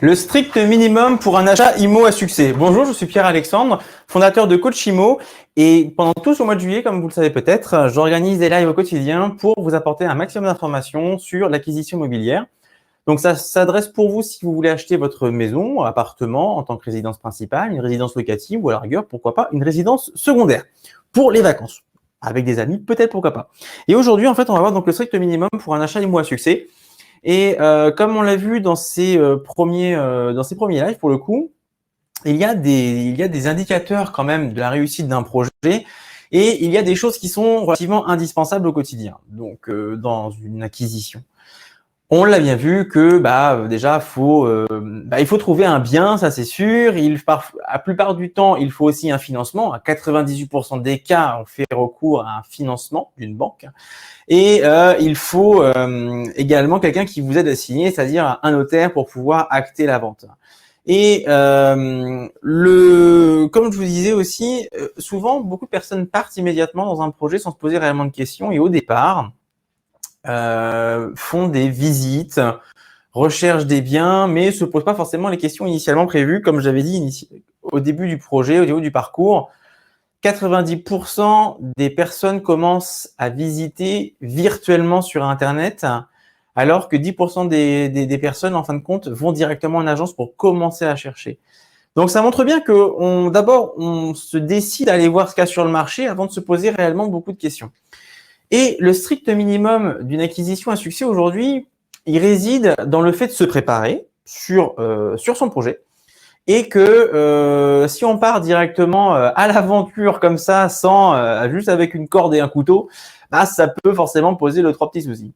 Le strict minimum pour un achat IMO à succès. Bonjour, je suis Pierre-Alexandre, fondateur de Coach IMO. Et pendant tout ce mois de juillet, comme vous le savez peut-être, j'organise des lives au quotidien pour vous apporter un maximum d'informations sur l'acquisition immobilière. Donc, ça s'adresse pour vous si vous voulez acheter votre maison, appartement en tant que résidence principale, une résidence locative ou à la rigueur, pourquoi pas, une résidence secondaire pour les vacances. Avec des amis, peut-être, pourquoi pas. Et aujourd'hui, en fait, on va voir donc le strict minimum pour un achat IMO à succès. Et comme on l'a vu dans ces premiers lives, pour le coup, il y a des indicateurs quand même de la réussite d'un projet et il y a des choses qui sont relativement indispensables au quotidien. Donc, dans une acquisition. On l'a bien vu que déjà il faut trouver un bien, ça c'est sûr. La plupart du temps, il faut aussi un financement. À 98% des cas, on fait recours à un financement d'une banque. Et il faut également quelqu'un qui vous aide à signer, c'est-à-dire un notaire pour pouvoir acter la vente. Et comme je vous disais aussi, souvent beaucoup de personnes partent immédiatement dans un projet sans se poser réellement de questions et au départ font des visites, recherchent des biens, mais se posent pas forcément les questions initialement prévues, comme j'avais dit au début du projet, au début du parcours. 90% des personnes commencent à visiter virtuellement sur Internet, alors que 10% des personnes, en fin de compte, vont directement en agence pour commencer à chercher. Donc, ça montre bien que d'abord, on se décide à aller voir ce qu'il y a sur le marché avant de se poser réellement beaucoup de questions. Et le strict minimum d'une acquisition à succès aujourd'hui, il réside dans le fait de se préparer sur son projet et que si on part directement à l'aventure comme ça, juste avec une corde et un couteau, ça peut forcément poser le trois petits soucis.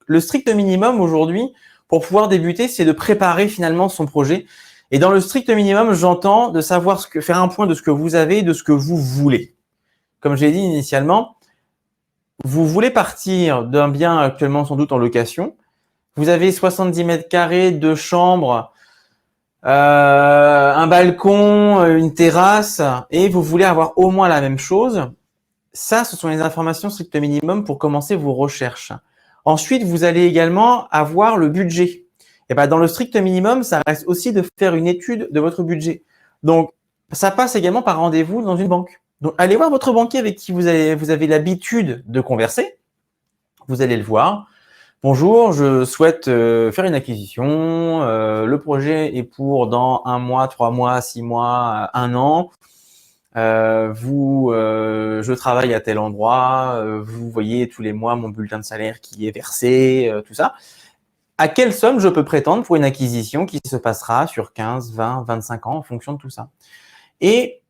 Le strict minimum aujourd'hui, pour pouvoir débuter, c'est de préparer finalement son projet. Et dans le strict minimum, j'entends de savoir faire un point de ce que vous avez et de ce que vous voulez. Comme j'ai dit initialement, vous voulez partir d'un bien actuellement sans doute en location. Vous avez 70 mètres carrés, 2 chambres, un balcon, une terrasse, et vous voulez avoir au moins la même chose. Ça, ce sont les informations strict minimum pour commencer vos recherches. Ensuite, vous allez également avoir le budget. Et dans le strict minimum, ça reste aussi de faire une étude de votre budget. Donc, ça passe également par rendez-vous dans une banque. Donc, allez voir votre banquier avec qui vous avez l'habitude de converser. Vous allez le voir. Bonjour, je souhaite faire une acquisition. Le projet est pour dans 1 mois, 3 mois, 6 mois, 1 an. Je travaille à tel endroit. Vous voyez tous les mois mon bulletin de salaire qui est versé, tout ça. À quelle somme je peux prétendre pour une acquisition qui se passera sur 15, 20, 25 ans en fonction de tout ça. Et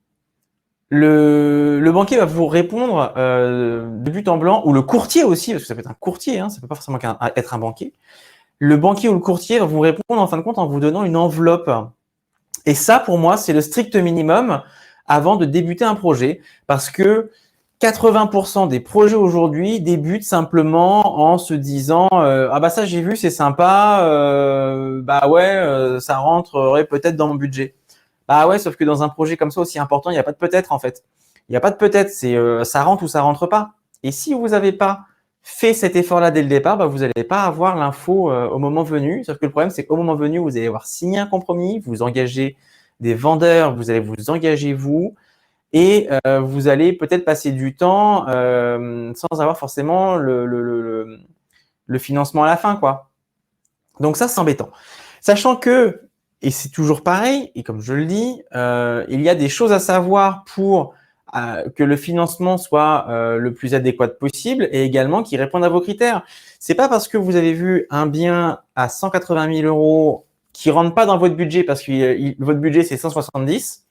le banquier va vous répondre de but en blanc, ou le courtier aussi, parce que ça peut être un courtier, ça peut pas forcément être un banquier. Le banquier ou le courtier va vous répondre en fin de compte en vous donnant une enveloppe. Et ça, pour moi, c'est le strict minimum avant de débuter un projet, parce que 80% des projets aujourd'hui débutent simplement en se disant ça j'ai vu, c'est sympa, ça rentrerait peut-être dans mon budget. Sauf que dans un projet comme ça aussi important, il n'y a pas de peut-être en fait. Il n'y a pas de peut-être, c'est ça rentre ou ça rentre pas. Et si vous n'avez pas fait cet effort-là dès le départ, vous n'allez pas avoir l'info au moment venu. Sauf que le problème, c'est qu'au moment venu, vous allez avoir signé un compromis, vous engagez des vendeurs, vous allez vous engager vous, et vous allez peut-être passer du temps sans avoir forcément le financement à la fin, quoi. Donc ça, c'est embêtant. Sachant que, et c'est toujours pareil, et comme je le dis, il y a des choses à savoir pour que le financement soit le plus adéquat possible et également qu'il réponde à vos critères. C'est pas parce que vous avez vu un bien à 180 000 € qui rentre pas dans votre budget parce que votre budget c'est 170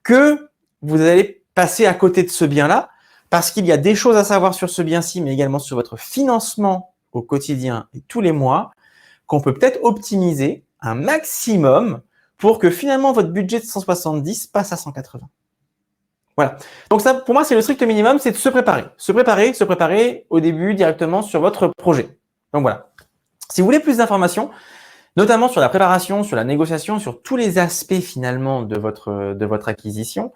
que vous allez passer à côté de ce bien-là, parce qu'il y a des choses à savoir sur ce bien-ci, mais également sur votre financement au quotidien et tous les mois, qu'on peut peut-être optimiser un maximum pour que finalement votre budget de 170 passe à 180. Voilà. Donc ça, pour moi, c'est le strict minimum, c'est de se préparer. Se préparer au début directement sur votre projet. Donc voilà. Si vous voulez plus d'informations, notamment sur la préparation, sur la négociation, sur tous les aspects finalement de votre acquisition,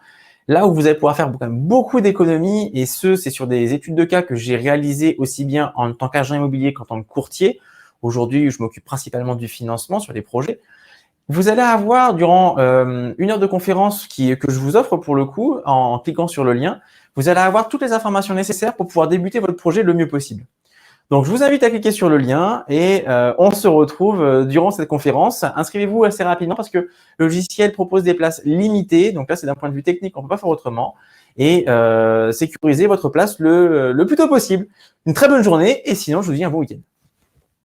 là où vous allez pouvoir faire quand même beaucoup d'économies, et c'est sur des études de cas que j'ai réalisées aussi bien en tant qu'agent immobilier qu'en tant que courtier. Aujourd'hui, je m'occupe principalement du financement sur les projets. Vous allez avoir durant une heure de conférence que je vous offre pour le coup, en cliquant sur le lien, vous allez avoir toutes les informations nécessaires pour pouvoir débuter votre projet le mieux possible. Donc, je vous invite à cliquer sur le lien et on se retrouve durant cette conférence. Inscrivez-vous assez rapidement parce que le logiciel propose des places limitées. Donc là, c'est d'un point de vue technique, on ne peut pas faire autrement. Et sécurisez votre place le plus tôt possible. Une très bonne journée et sinon, je vous dis un bon week-end.